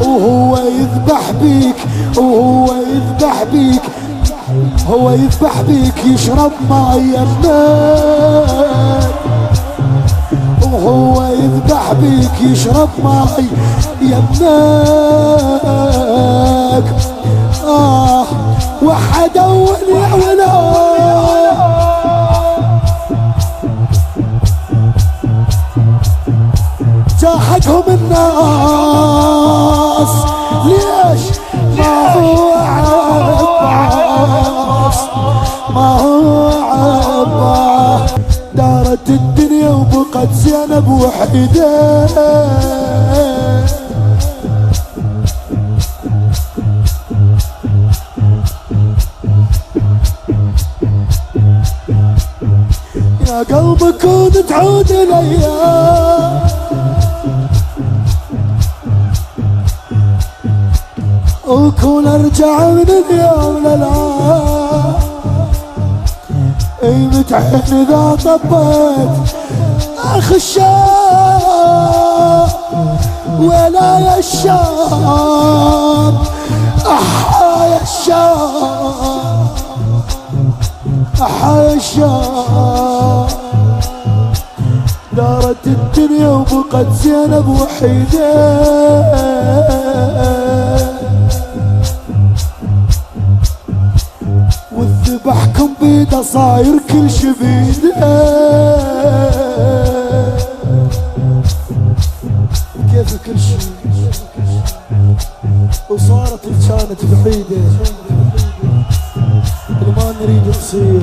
وهو يذبح بيك وهو يذبح بيك هو يذبح بيك يشرب ماي يمك وهو يذبح بيك يشرب ماي يمك وحد اول يا ولاد جاحدهم الناس ليش ما هو عباس ما هو عباس دارت الدنيا وبقت زينب وحيدة يا قلبي كون تعود الايام وكون ارجع من اليوم للعام اي متعين اذا طبيت اخ الشام ولا يا الشام احا يا الشام احا يا الشام دارت الدنيا وبقت زينب وحيدة والذبحكم بيده صاير كل شي بيده كيف كل شي وصارت اللي كانت بعيدة اللي ما نريد نصير